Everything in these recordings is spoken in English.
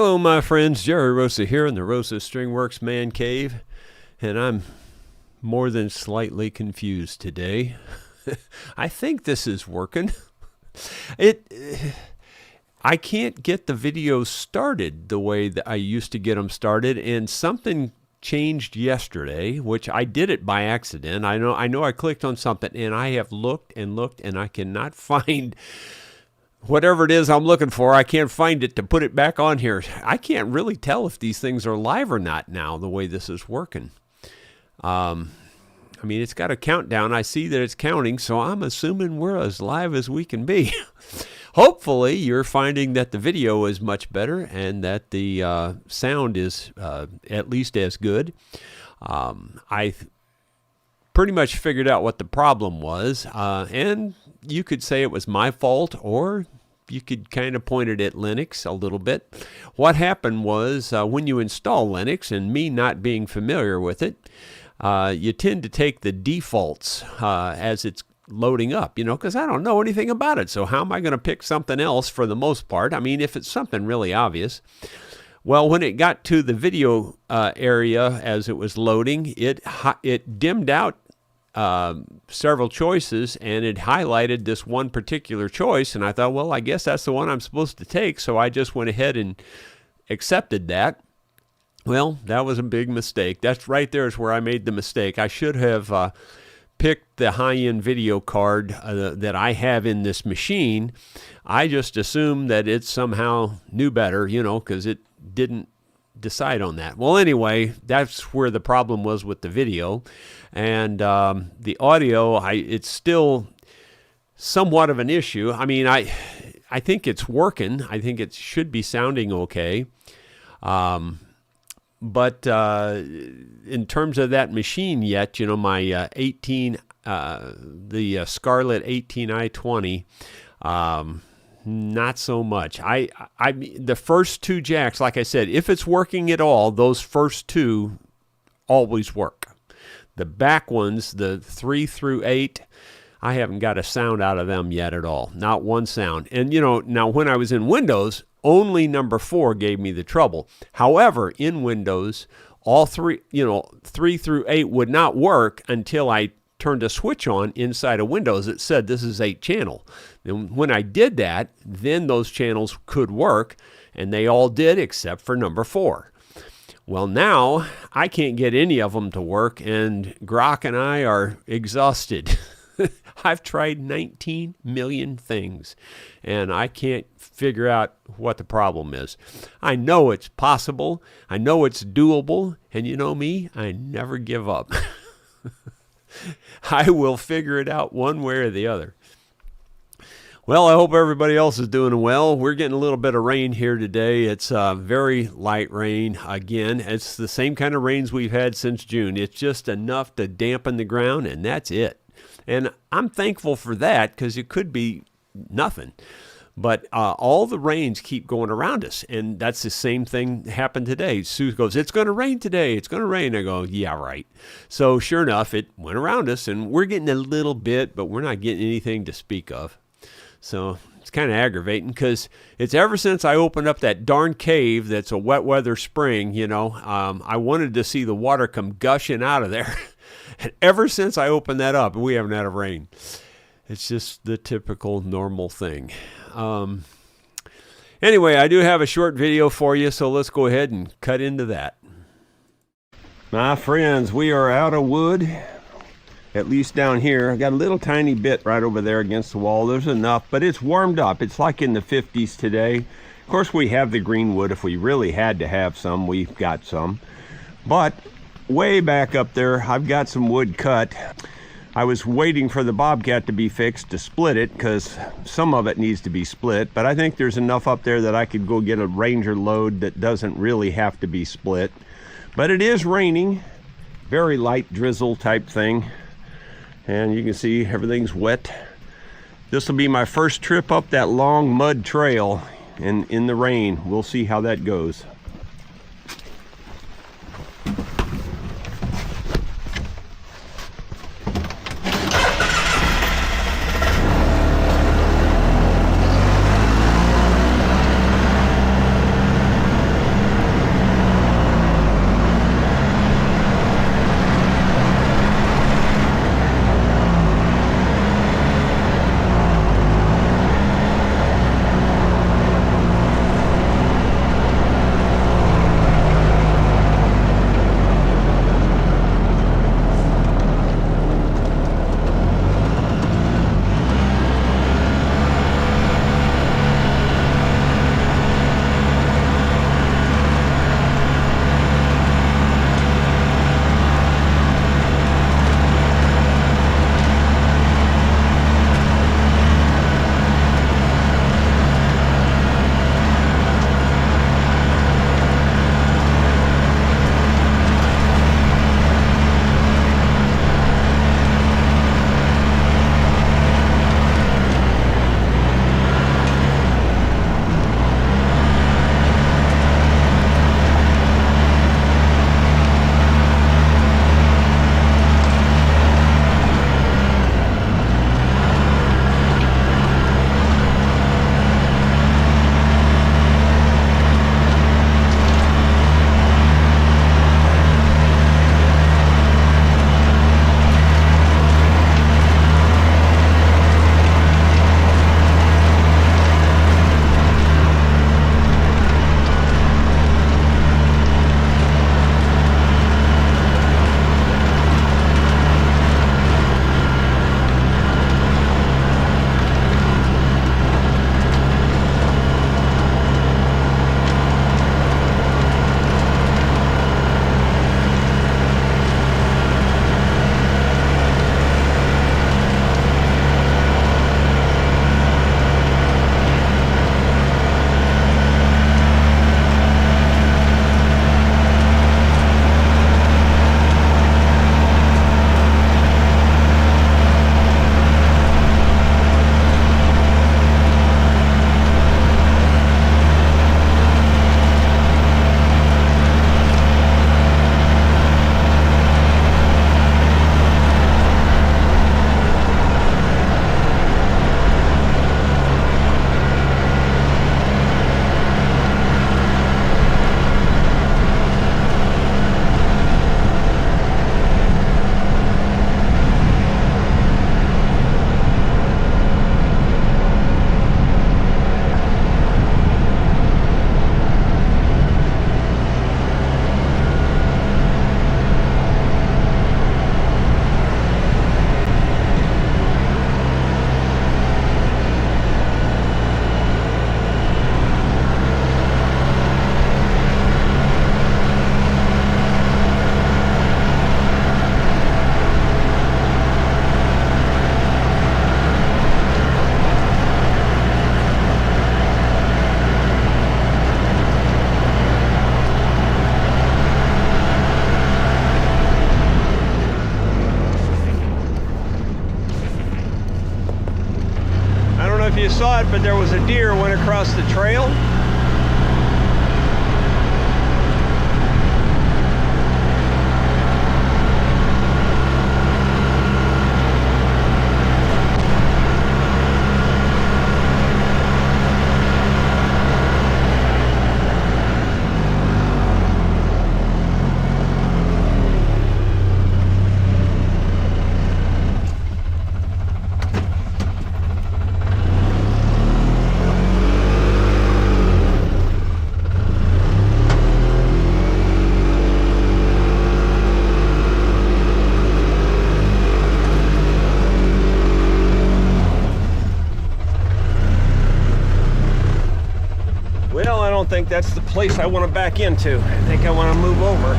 Hello, my friends. Jerry Rosa here in the Rosa Stringworks Man Cave, and I'm more than slightly confused today. I think this is working. I can't get the videos started the way that I used to get them started, and something changed yesterday, which I did it by accident. I know I clicked on something, and I have looked, and I cannot find whatever it is I'm looking for. I can't find it to put it back on here. I can't really tell if these things are live or not now, the way this is working. I mean, it's got a countdown. I see that it's counting, so I'm assuming we're as live as we can be. Hopefully, you're finding that the video is much better and that the sound is at least as good. I pretty much figured out what the problem was, and you could say it was my fault, or you could kind of point it at Linux a little bit. What happened was when you install Linux, and me not being familiar with it, you tend to take the defaults as it's loading up, because I don't know anything about it. So how am I going to pick something else for the most part? I mean, if it's something really obvious. Well, when it got to the video area as it was loading, it dimmed out several choices, and it highlighted this one particular choice, and I thought, well, I guess that's the one I'm supposed to take, so I just went ahead and accepted that. Well, that was a big mistake. That's right there is where I made the mistake. I should have picked the high-end video card that I have in this machine. I just assumed that it somehow knew better, because it didn't decide on that. Well, anyway, that's where the problem was with the video. And the audio, it's still somewhat of an issue. I mean, I think it's working. I think it should be sounding okay. But in terms of that machine yet, my the Scarlett 18i20, not so much. The first two jacks, like I said, if it's working at all, those first two always work. The back ones, the 3 through 8, I haven't got a sound out of them yet at all. Not one sound. And, now when I was in Windows, only number 4 gave me the trouble. However, in Windows, all 3 through 8 would not work until I turned a switch on inside of Windows that said this is 8 channel. And when I did that, then those channels could work, and they all did except for number 4. Well, now I can't get any of them to work, and Grok and I are exhausted. I've tried 19 million things, and I can't figure out what the problem is. I know it's possible. I know it's doable, and you know me, I never give up. I will figure it out one way or the other. Well, I hope everybody else is doing well. We're getting a little bit of rain here today. It's very light rain. Again, it's the same kind of rains we've had since June. It's just enough to dampen the ground, and that's it. And I'm thankful for that, because it could be nothing. But all the rains keep going around us, and that's the same thing happened today. Sue goes, "It's going to rain today. It's going to rain." I go, "Yeah, right." So sure enough, it went around us, and we're getting a little bit, but we're not getting anything to speak of. So it's kind of aggravating, because it's ever since I opened up that darn cave that's a wet weather spring, I wanted to see the water come gushing out of there. And ever since I opened that up, we haven't had a rain. It's just the typical normal thing. Anyway, I do have a short video for you, so let's go ahead and cut into that. My friends, we are out of wood. At least down here. I got a little tiny bit right over there against the wall. There's enough, but it's warmed up. It's like in the 50s today. Of course, we have the green wood. If we really had to have some, we've got some. But way back up there, I've got some wood cut. I was waiting for the Bobcat to be fixed to split it, because some of it needs to be split. But I think there's enough up there that I could go get a Ranger load that doesn't really have to be split. But it is raining. Very light drizzle type thing. And you can see everything's wet. This will be my first trip up that long mud trail in the rain. We'll see how that goes. if you saw it, but there was a deer went across the trail. Well, I don't think that's the place I want to back into. I think I want to move over.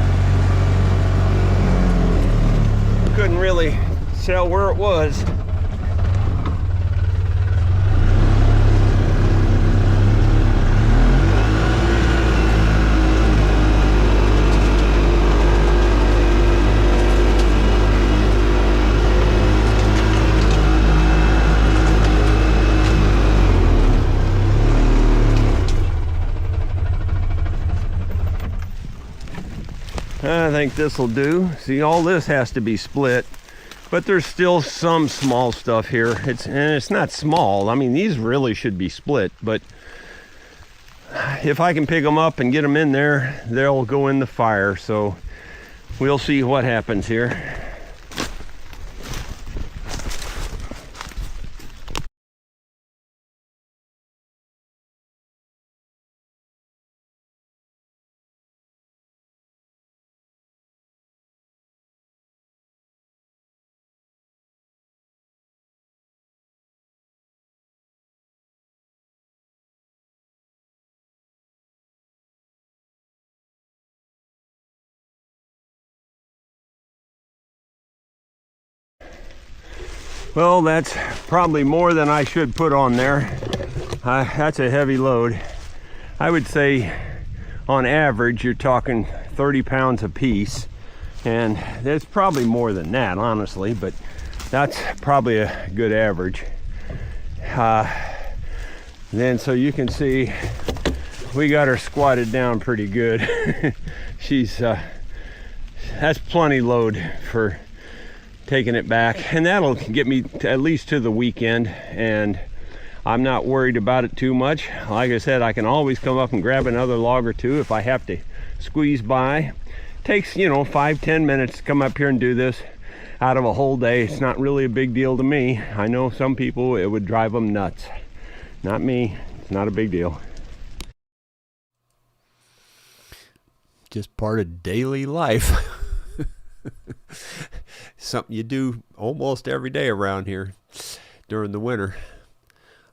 Couldn't really tell where it was. I think this will do. See, all this has to be split, but there's still some small stuff here. It's not small. I mean, these really should be split, but if I can pick them up and get them in there, they'll go in the fire. So we'll see what happens here. Well, that's probably more than I should put on there. That's a heavy load. I would say on average you're talking 30 pounds a piece, and there's probably more than that, honestly, but that's probably a good average. Then so you can see we got her squatted down pretty good. She's that's plenty load for taking it back, and that'll get me at least to the weekend, and I'm not worried about it too much. Like I said, I can always come up and grab another log or two if I have to squeeze by. Takes, you know, 5-10 minutes to come up here and do this out of a whole day. It's not really a big deal to me. I know some people it would drive them nuts. Not me. It's not a big deal. Just part of daily life. Something you do almost every day around here during the winter.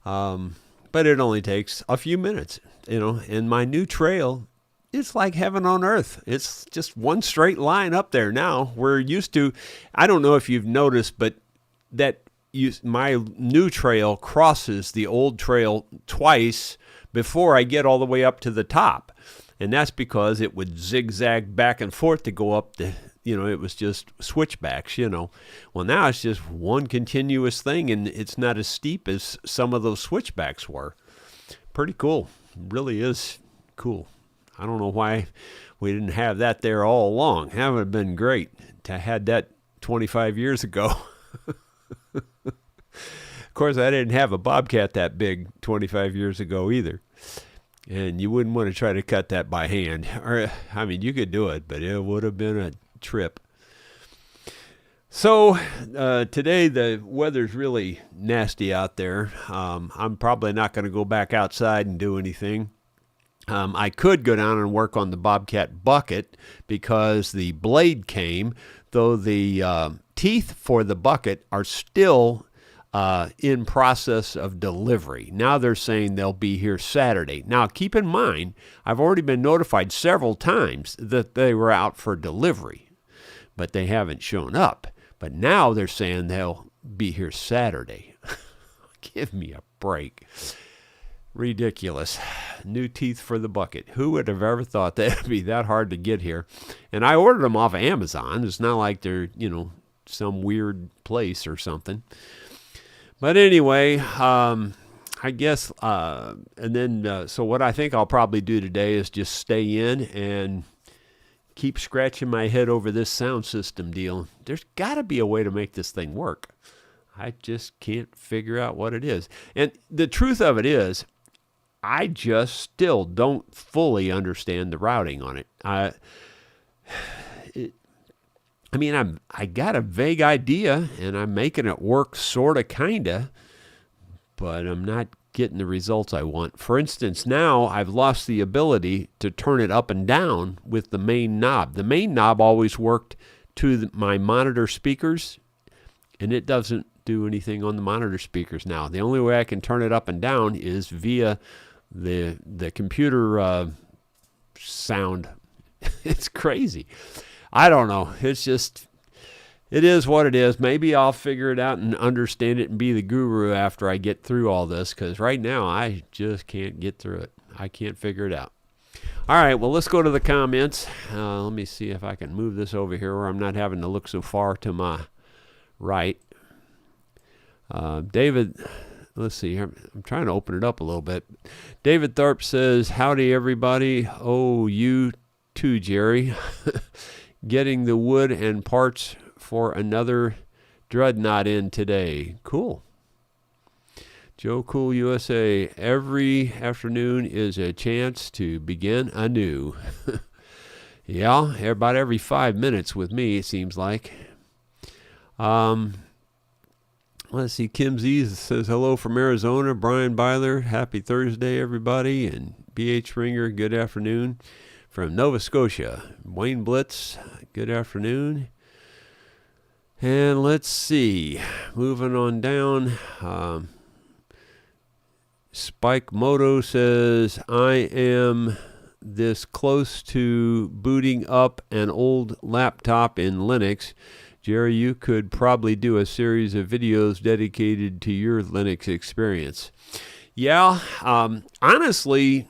But it only takes a few minutes, you know. And my new trail, it's like heaven on earth. It's just one straight line up there now. We're used to, I don't know if you've noticed, but my new trail crosses the old trail twice before I get all the way up to the top. And that's because it would zigzag back and forth to go up the, you know, it was just switchbacks, you know. Well, now it's just one continuous thing, and it's not as steep as some of those switchbacks were. Pretty cool. Really is cool. I don't know why we didn't have that there all along. That would have been great to have that 25 years ago. Of course, I didn't have a bobcat that big 25 years ago either. And you wouldn't want to try to cut that by hand. Or, I mean, you could do it, but it would have been a trip. So today the weather's really nasty out there. I'm probably not going to go back outside and do anything. I could go down and work on the bobcat bucket because the blade came, though the teeth for the bucket are still in process of delivery. Now they're saying they'll be here Saturday. Now keep in mind, I've already been notified several times that they were out for delivery, but they haven't shown up. But now they're saying they'll be here Saturday. Give me a break. Ridiculous. New teeth for the bucket. Who would have ever thought that it'd be that hard to get here? And I ordered them off of Amazon. It's not like they're, you know, some weird place or something. But anyway, I I guess, and then, so what I think I'll probably do today is just stay in and keep scratching my head over this sound system deal. There's got to be a way to make this thing work. I just can't figure out what it is. And the truth of it is, I just still don't fully understand the routing on it. I got a vague idea, and I'm making it work sort of, kind of, but I'm not getting the results I want. For instance, now I've lost the ability to turn it up and down with the main knob. The main knob always worked to my monitor speakers, and it doesn't do anything on the monitor speakers now. The only way I can turn it up and down is via the computer sound. It's crazy. I don't know. It's just, it is what it is. Maybe I'll figure it out and understand it and be the guru after I get through all this, because right now I just can't get through it. I can't figure it out. All right, well, let's go to the comments. Let me see if I can move this over here where I'm not having to look so far to my right. David, let's see. I'm trying to open it up a little bit. David Tharp says, howdy, everybody. Oh, you too, Jerry. Getting the wood and parts for another dreadnought in today. Cool. Joe Cool USA. Every afternoon is a chance to begin anew. Yeah, about every 5 minutes with me, it seems like. Let's see. Kim Z says, hello from Arizona. Brian Byler, happy Thursday, everybody. And BH Ringer, good afternoon. From Nova Scotia, Wayne Blitz, good afternoon. And let's see, moving on down. Spike Moto says, I am this close to booting up an old laptop in Linux. Jerry, you could probably do a series of videos dedicated to your Linux experience. Yeah, honestly,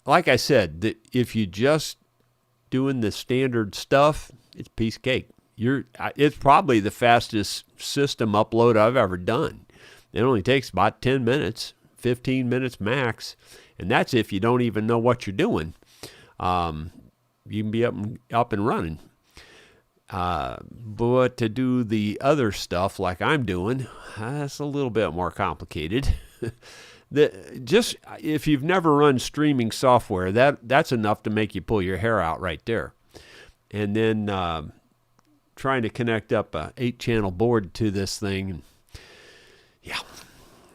like I said, if you just doing the standard stuff, it's piece of cake. It's probably the fastest system upload I've ever done. It only takes about 10 minutes, 15 minutes max, and that's if you don't even know what you're doing. You can be up and running. But to do the other stuff like I'm doing, that's a little bit more complicated. Just if you've never run streaming software, that's enough to make you pull your hair out right there. And then trying to connect up a 8-channel board to this thing, yeah.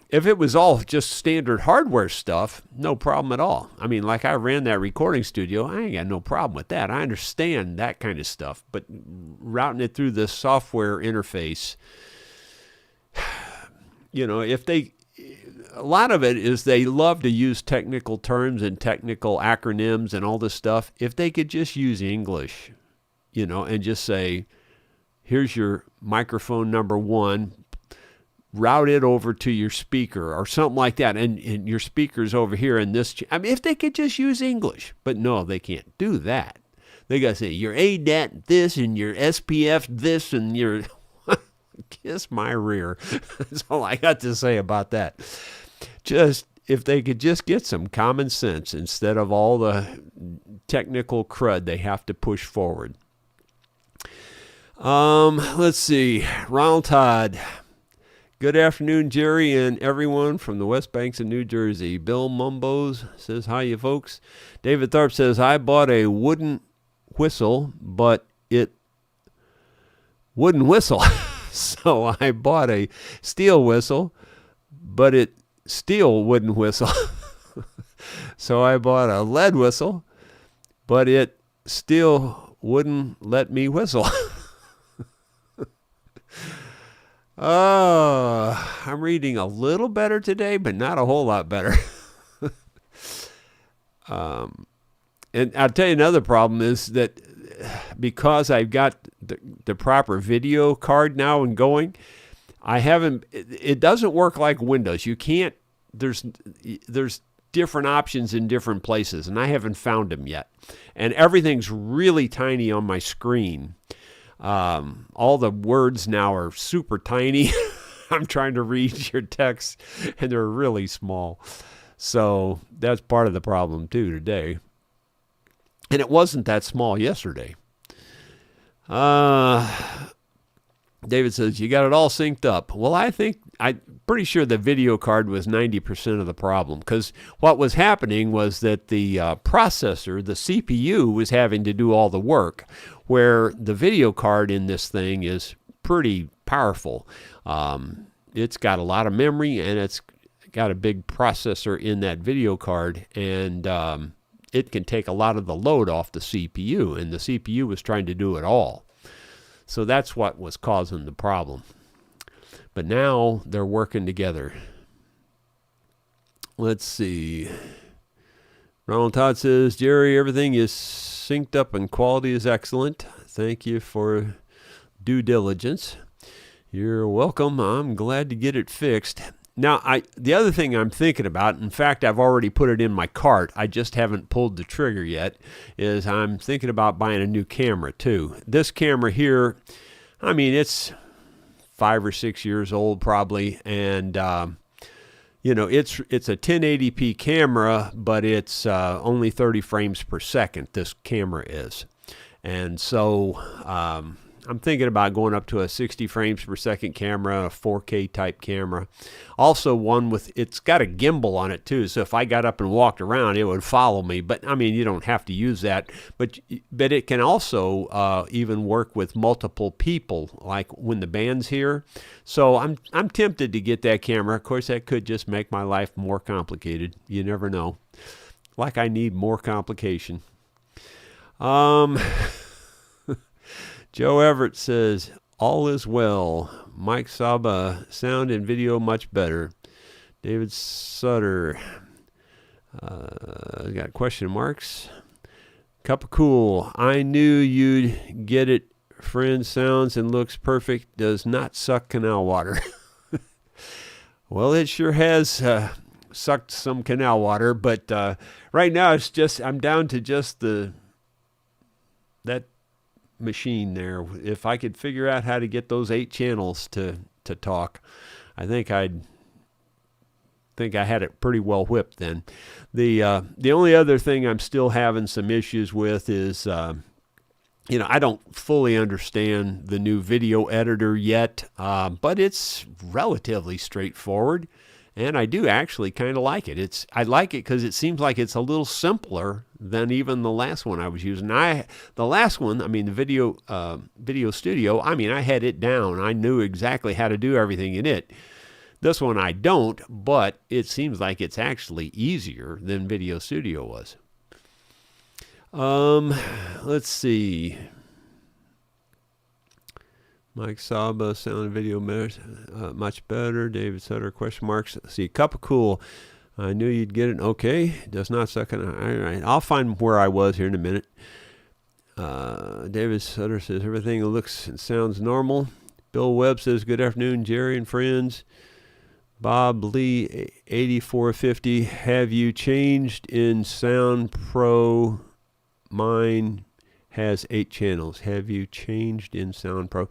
If it was all just standard hardware stuff, no problem at all. I mean, like I ran that recording studio, I ain't got no problem with that. I understand that kind of stuff, but routing it through the software interface, you know, a lot of it is they love to use technical terms and technical acronyms and all this stuff. If they could just use English, you know, and just say, here's your microphone number 1, route it over to your speaker or something like that, and your speaker's over here in this. I mean, if they could just use English. But no, they can't do that. They got to say, your ADAT this and your SPF this and your... Kiss my rear. That's all I got to say about that. Just if they could just get some common sense instead of all the technical crud they have to push forward. Let's see. Ronald Todd. Good afternoon, Jerry and everyone from the West Banks of New Jersey. Bill Mumbos says, hi, you folks. David Tharp says, I bought a wooden whistle, but it wouldn't whistle. So I bought a steel whistle, but it still wouldn't whistle. So I bought a lead whistle, but it still wouldn't let me whistle. Oh, I'm reading a little better today, but not a whole lot better. And I'll tell you another problem is that because I've got the proper video card now and going, it doesn't work like Windows. You can't, there's different options in different places, and I haven't found them yet. And everything's really tiny on my screen. All the words now are super tiny. I'm trying to read your texts, and they're really small. So that's part of the problem, too, today. And it wasn't that small yesterday. David says, you got it all synced up. Well, I'm pretty sure the video card was 90% of the problem, because what was happening was that the processor, the CPU, was having to do all the work, where the video card in this thing is pretty powerful. It's got a lot of memory, and it's got a big processor in that video card, and it can take a lot of the load off the CPU, and the CPU was trying to do it all. So that's what was causing the problem. But now they're working together. Let's see. Ronald Todd says, Jerry, everything is synced up and quality is excellent. Thank you for due diligence. You're welcome. I'm glad to get it fixed. Now, the other thing I'm thinking about, in fact, I've already put it in my cart, I just haven't pulled the trigger yet, is I'm thinking about buying a new camera, too. This camera here, I mean, it's 5 or 6 years old, probably, and, it's a 1080p camera, but it's only 30 frames per second, this camera is. And so I'm thinking about going up to a 60 frames per second camera, a 4K type camera. Also one it's got a gimbal on it too, so if I got up and walked around, it would follow me. But I mean, you don't have to use that. But it can also even work with multiple people, like when the band's here. So I'm tempted to get that camera. Of course, that could just make my life more complicated. You never know. Like I need more complication. Joe Everett says, all is well. Mike Saba, sound and video much better. David Sutter, got question marks. Cup of cool. I knew you'd get it. Friend, sounds and looks perfect. Does not suck canal water. Well, it sure has sucked some canal water, but right now I'm down to just that machine there. If I could figure out how to get those 8 channels to talk, I think I had it pretty well whipped then. The only other thing I'm still having some issues with is I don't fully understand the new video editor yet, but it's relatively straightforward, and I do actually kind of like it. I like it because it seems like it's a little simpler than even the last one I was using. The last one, the video studio, I had it down. I knew exactly how to do everything in it. This one I don't, but it seems like it's actually easier than Video Studio was. Let's see. Mike Saba, sound and video much better. David Sutter, question marks. Let's see, cup of cool. I knew you'd get it. Okay, does not suck it. All right, I'll find where I was here in a minute. David Sutter says, everything looks and sounds normal. Bill Webb says, good afternoon, Jerry and friends. Bob Lee, 8450, have you changed in Sound Pro? Mine has 8 channels. Have you changed in Sound Pro?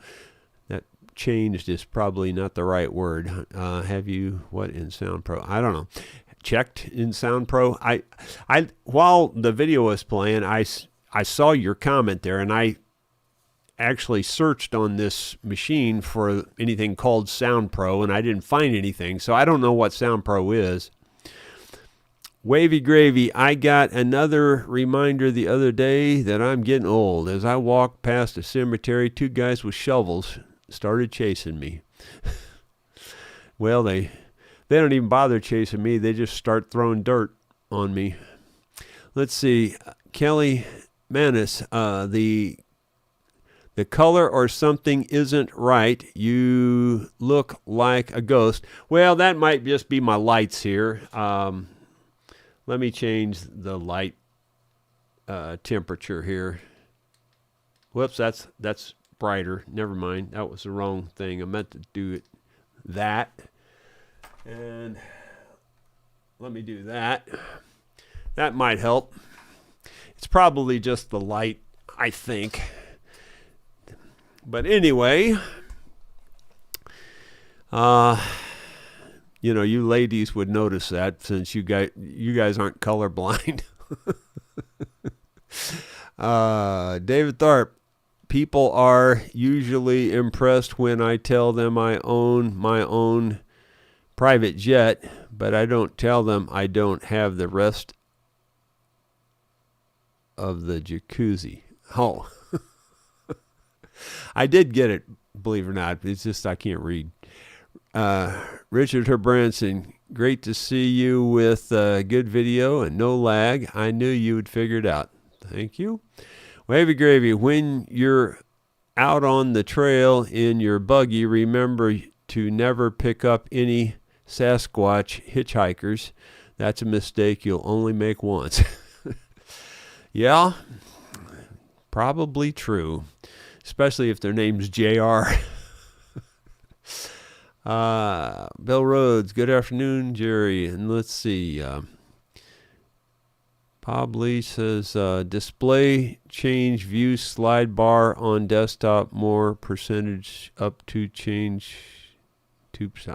That changed is probably not the right word. Have you, what in Sound Pro? I don't know. Checked in Sound Pro. I while the video was playing, I saw your comment there, and I actually searched on this machine for anything called Sound Pro, and I didn't find anything, so I don't know what Sound Pro is. Wavy Gravy, I got another reminder the other day that I'm getting old. As I walked past a cemetery, 2 guys with shovels started chasing me. Well, they don't even bother chasing me. They just start throwing dirt on me. Let's see. Kelly Manis, the color or something isn't right. You look like a ghost. Well, that might just be my lights here. Let me change the light temperature here. Whoops, that's brighter. Never mind. That was the wrong thing. I meant to do that. And let me do that. That might help. It's probably just the light, I think. But anyway, Uh, you ladies would notice that since you guys aren't colorblind. David Tharp, people are usually impressed when I tell them I own my own private jet, but I don't tell them I don't have the rest of the jacuzzi. Oh, I did get it, believe it or not. It's just I can't read. Richard Herbranson, great to see you with good video and no lag. I knew you would figure it out. Thank you. Wavy Gravy, when you're out on the trail in your buggy, remember to never pick up any Sasquatch hitchhikers. That's a mistake you'll only make once. Yeah, probably true, especially if their name's JR. Bill Rhodes, good afternoon, Jerry. And let's see. Pabli says, display change view slide bar on desktop, more percentage up to change.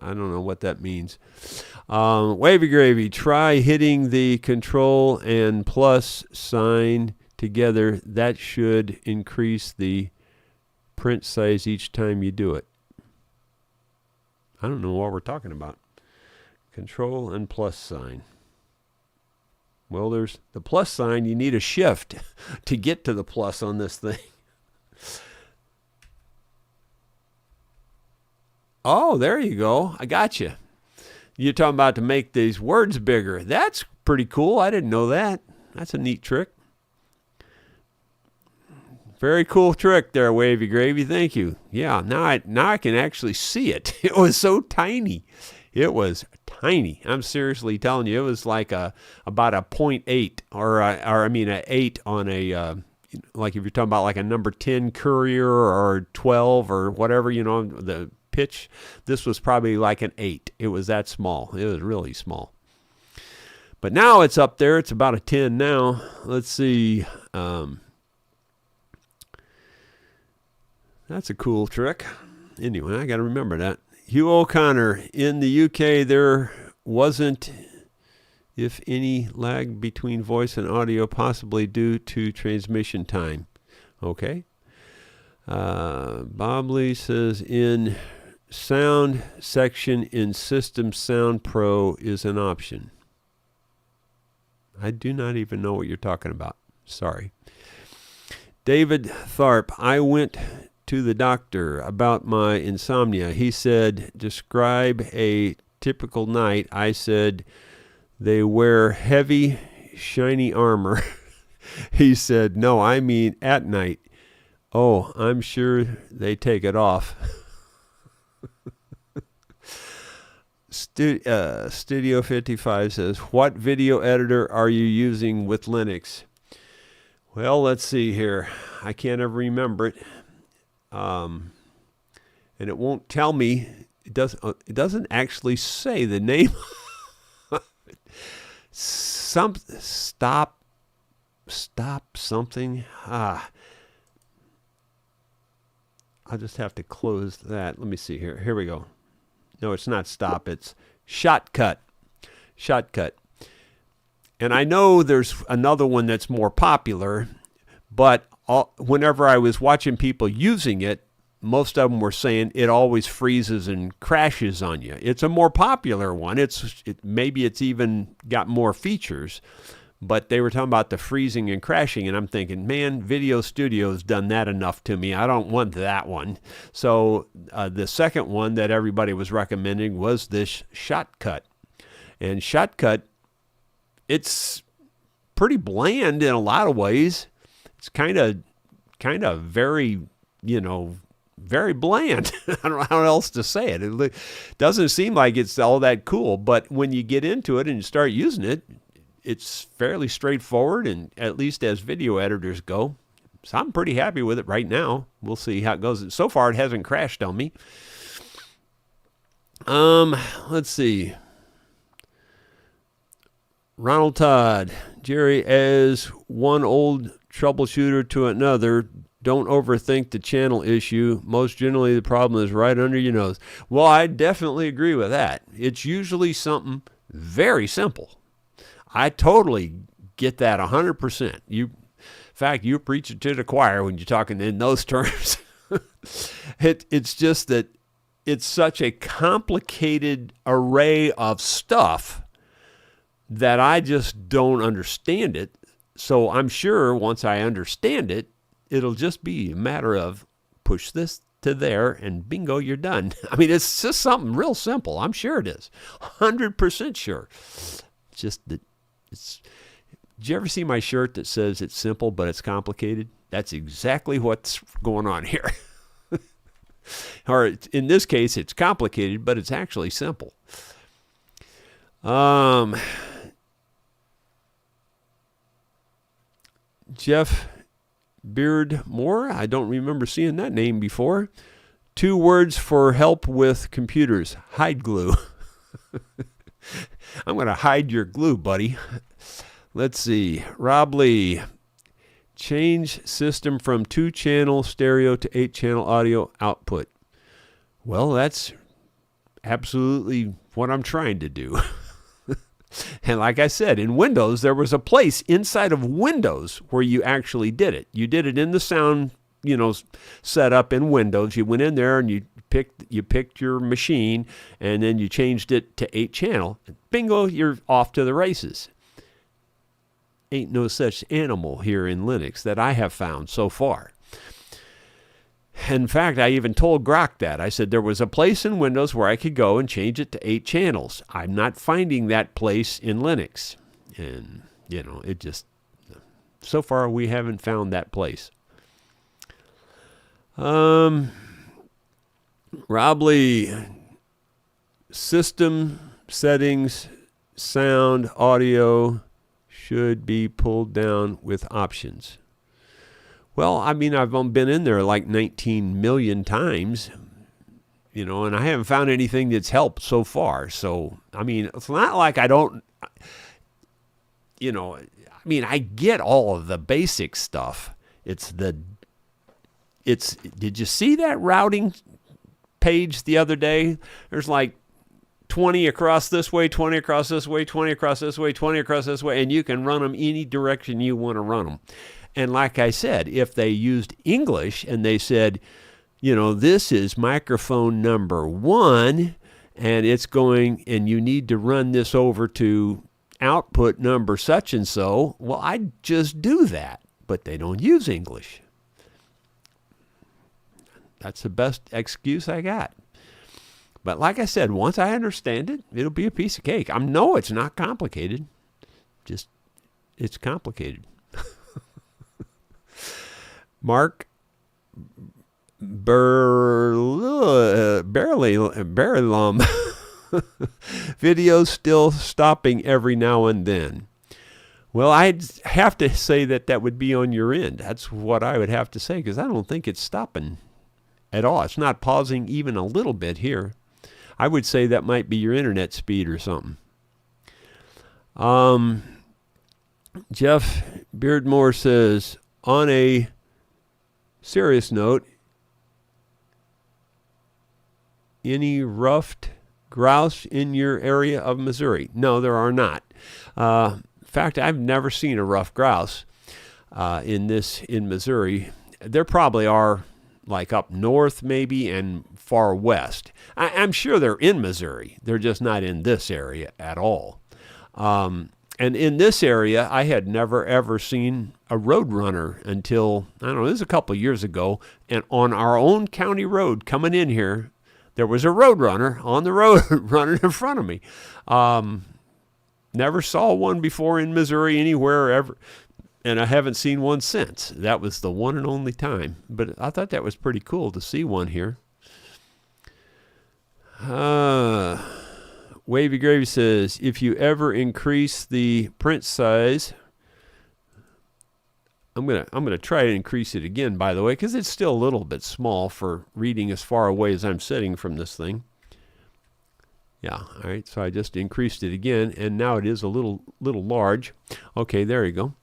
I don't know what that means. Wavy Gravy, try hitting the control and plus sign together. That should increase the print size each time you do it. I don't know what we're talking about. Control and plus sign. Well, there's the plus sign. You need a shift to get to the plus on this thing. Oh, there you go. I got you. You're talking about to make these words bigger. That's pretty cool. I didn't know that. That's a neat trick. Very cool trick there, Wavy Gravy. Thank you. Yeah, now I can actually see it. It was so tiny. It was tiny. I'm seriously telling you, it was like about a 0.8 or an 8 on a like if you're talking about like a number 10 Courier or 12 or whatever, the pitch. This was probably like an 8. It was that small. It was really small. But now it's up there. It's about a 10 now. Let's see. That's a cool trick. Anyway, I got to remember that. Hugh O'Connor, in the UK, there wasn't, if any, lag between voice and audio, possibly due to transmission time. Okay. Bob Lee says, in sound section in System Sound Pro is an option. I do not even know what you're talking about. Sorry. David Tharp, I went to the doctor about my insomnia. He said, describe a typical night. I said, they wear heavy, shiny armor. He said, no, I mean at night. Oh, I'm sure they take it off. Studio 55 says, what video editor are you using with Linux? Well, let's see here. I can't ever remember it. And it won't tell me. It doesn't actually say the name. Stop something. I'll just have to close that. Let me see here. Here we go. No, it's not stop. It's Shotcut. Shotcut. And I know there's another one that's more popular, but whenever I was watching people using it, most of them were saying it always freezes and crashes on you. It's a more popular one. Maybe it's even got more features, but they were talking about the freezing and crashing, and I'm thinking, man, Video Studio's done that enough to me. I don't want that one. So the second one that everybody was recommending was this Shotcut. And Shotcut, it's pretty bland in a lot of ways. It's kind of very, very bland. I don't know how else to say it. It doesn't seem like it's all that cool, but when you get into it and you start using it, it's fairly straightforward, and at least as video editors go. So I'm pretty happy with it right now. We'll see how it goes. So far, it hasn't crashed on me. Let's see. Ronald Todd, Jerry, as one old troubleshooter to another, don't overthink the channel issue. Most generally, the problem is right under your nose. Well, I definitely agree with that. It's usually something very simple. I totally get that 100%. In fact, you preach it to the choir when you're talking in those terms. It's just that it's such a complicated array of stuff that I just don't understand it. So I'm sure once I understand it, it'll just be a matter of push this to there and bingo, you're done. I mean, it's just something real simple. I'm sure it is. 100% sure. Just that it's... Did you ever see my shirt that says it's simple but it's complicated? That's exactly what's going on here. Or in this case, it's complicated, but it's actually simple. Jeff Beardmore, I don't remember seeing that name before. 2 words for help with computers. Hide glue. I'm going to hide your glue, buddy. Let's see. Rob Lee. Change system from 2-channel stereo to 8-channel audio output. Well, that's absolutely what I'm trying to do. And like I said, in Windows, there was a place inside of Windows where you actually did it. You did it in the sound, setup in Windows. You went in there and you picked your machine, and then you changed it to 8-channel. Bingo, you're off to the races. Ain't no such animal here in Linux that I have found so far. In fact, I even told Grok that. I said there was a place in Windows where I could go and change it to 8 channels. I'm not finding that place in Linux. And, it just, so far we haven't found that place. Rob Lee, system settings, sound, audio should be pulled down with options. Well, I mean, I've been in there like 19 million times, and I haven't found anything that's helped so far. So, I mean, it's not like I don't, I get all of the basic stuff. Did you see that routing page the other day? There's like 20 across this way, 20 across this way, 20 across this way, 20 across this way, and you can run them any direction you want to run them. And like I said, if they used English and they said, this is microphone number 1, and it's going, and you need to run this over to output number such and so, well, I'd just do that. But they don't use English. That's the best excuse I got. But like I said, once I understand it, it'll be a piece of cake. I know it's not complicated. Just, it's complicated. Mark Berlum. Videos still stopping every now and then. Well, I'd have to say that would be on your end. That's what I would have to say, because I don't think it's stopping at all. It's not pausing even a little bit here. I would say that might be your internet speed or something. Jeff Beardmore says, on a serious note, any ruffed grouse in your area of Missouri? No, there are not. In fact, I've never seen a ruffed grouse in Missouri. There probably are, like up north maybe and far west. I'm sure they're in Missouri. They're just not in this area at all. And in this area, I had never ever seen a roadrunner until, I don't know, this was a couple of years ago. And on our own county road coming in here, there was a roadrunner on the road running in front of me. Never saw one before in Missouri anywhere ever. And I haven't seen one since. That was the one and only time. But I thought that was pretty cool to see one here. Wavy Gravy says, if you ever increase the print size, I'm gonna try to increase it again, by the way, because it's still a little bit small for reading as far away as I'm sitting from this thing. Yeah, all right, so I just increased it again, and now it is a little large. Okay, there you go.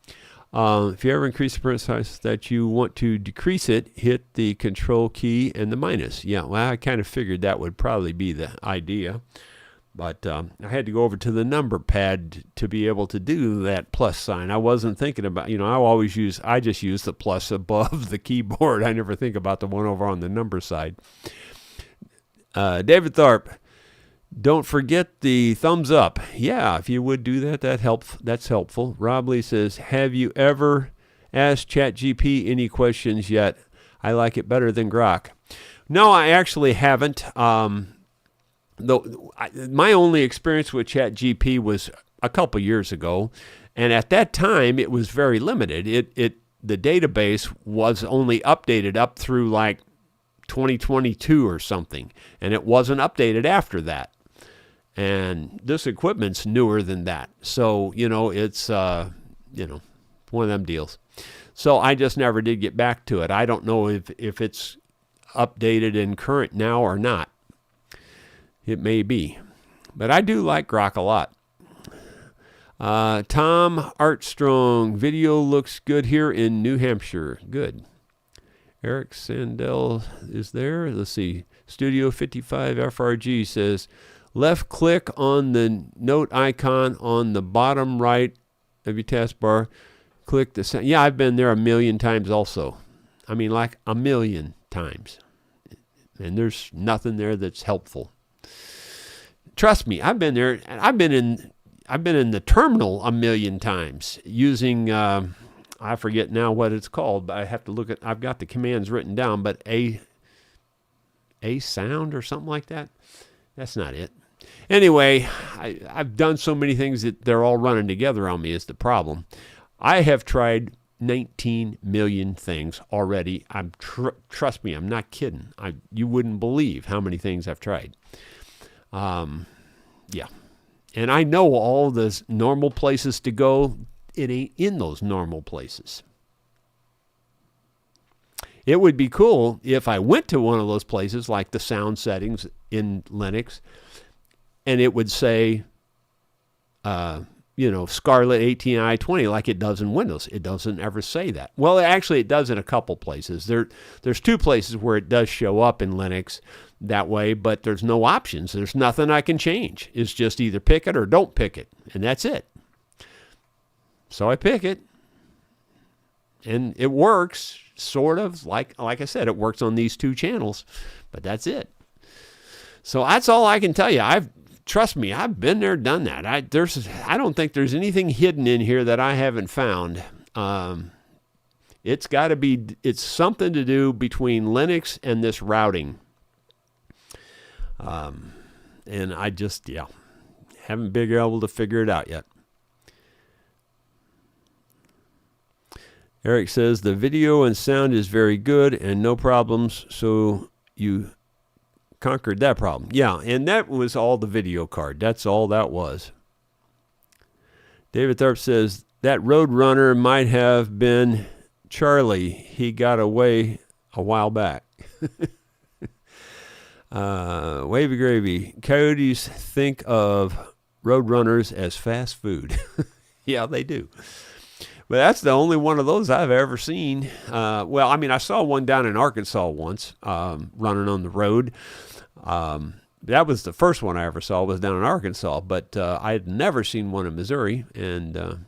If you ever increase the print size that you want to decrease it, hit the control key and the minus. Yeah, well, I kind of figured that would probably be the idea. But I had to go over to the number pad to be able to do that plus sign. I wasn't thinking about, I just use the plus above the keyboard. I never think about the one over on the number side. David Tharp, don't forget the thumbs up. Yeah, if you would do that, that's helpful. Rob Lee says, have you ever asked ChatGPT any questions yet? I like it better than Grok. No, I actually haven't. My only experience with ChatGPT was a couple years ago, and at that time it was very limited. The database was only updated up through like 2022 or something, and it wasn't updated after that. And this equipment's newer than that, so it's one of them deals. So I just never did get back to it. I don't know if it's updated and current now or not. It may be. But I do like Grok a lot. Tom Armstrong, video looks good here in New Hampshire. Good. Eric Sandell is there. Let's see. Studio 55 FRG says, left click on the note icon on the bottom right of your taskbar. Click the sound. Yeah, I've been there a million times also. I mean, like a million times. And there's nothing there that's helpful. Trust me, I've been there. I've been in the terminal a million times using I forget now what it's called, but I have to look at. I've got the commands written down, but a sound or something like that. That's not it. Anyway, I've done so many things that they're all running together on me is the problem. I have tried 19 million things already. Trust me, I'm not kidding. You wouldn't believe how many things I've tried. Yeah. And I know all the normal places to go. It ain't in those normal places. It would be cool if I went to one of those places, like the sound settings in Linux, and it would say, Scarlett 18i20 like it does in Windows. It doesn't ever say that. Well, actually, it does in a couple places. There's two places where it does show up in Linux that way, but there's no options. There's nothing I can change. It's just either pick it or don't pick it, and that's it. So I pick it, and it works, sort of. Like I said, it works on these two channels, but that's it. So that's all I can tell you. Trust me, I've been there, done that. I don't think there's anything hidden in here that I haven't found. It's got to be, it's something to do between Linux and this routing. And I just, haven't been able to figure it out yet. Eric says, the video and sound is very good and no problems, so you conquered that problem. Yeah, and that was all the video card. That's all that was. David Tharp says, that Roadrunner might have been Charlie. He got away a while back. Wavy Gravy. Coyotes think of Roadrunners as fast food. Yeah, they do. But that's the only one of those I've ever seen. I saw one down in Arkansas once, running on the road. That was the first one I ever saw, was down in Arkansas. But I had never seen one in Missouri, and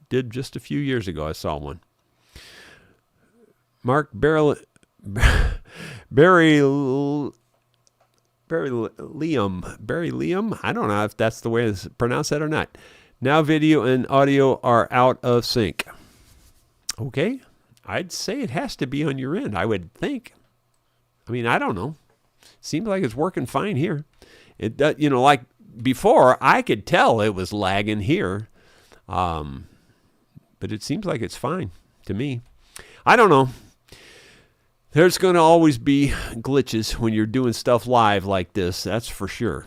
did just a few years ago I saw one. Mark Barry Liam, I don't know if that's the way to pronounce that or not. Now video and audio are out of sync. Okay, I'd say it has to be on your end, I would think. I mean, I don't know. Seems like it's working fine here. It, like before, I could tell it was lagging here, but it seems like it's fine to me. I don't know. There's going to always be glitches when you're doing stuff live like this, that's for sure.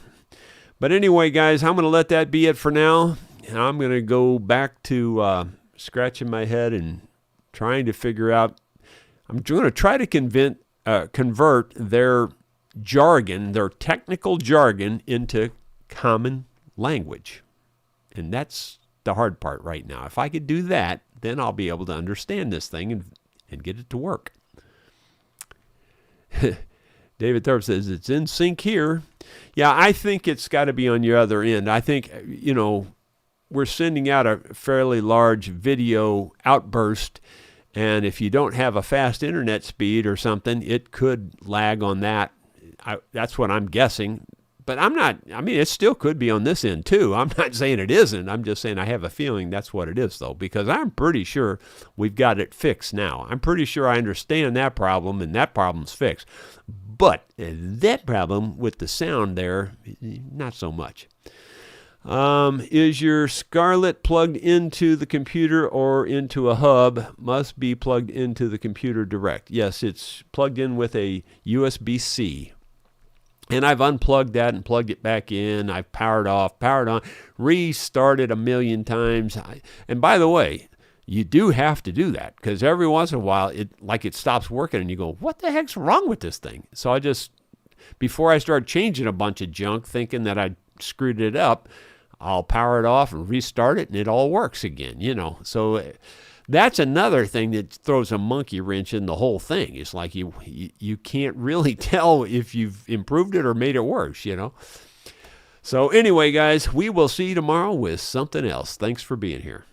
But anyway, guys, I'm going to let that be it for now. And I'm going to go back to scratching my head and trying to figure out. I'm going to try to convert their jargon, their technical jargon, into common language. And that's the hard part right now. If I could do that, then I'll be able to understand this thing and get it to work. David Thorpe says, it's in sync here. Yeah, I think it's got to be on your other end. I think, we're sending out a fairly large video outburst, and if you don't have a fast internet speed or something, it could lag on that. That's what I'm guessing. But it still could be on this end too. I'm not saying it isn't. I'm just saying I have a feeling that's what it is though, because I'm pretty sure we've got it fixed now. I'm pretty sure I understand that problem and that problem's fixed. But that problem with the sound there, not so much. Is your Scarlett plugged into the computer or into a hub? Must be plugged into the computer direct. Yes, it's plugged in with a USB-C. And I've unplugged that and plugged it back in. I've powered off, powered on, restarted a million times. And by the way, you do have to do that because every once in a while it stops working and you go, what the heck's wrong with this thing? So before I start changing a bunch of junk thinking that I screwed it up, I'll power it off and restart it and it all works again, So that's another thing that throws a monkey wrench in the whole thing. It's like you can't really tell if you've improved it or made it worse, So anyway, guys, we will see you tomorrow with something else. Thanks for being here.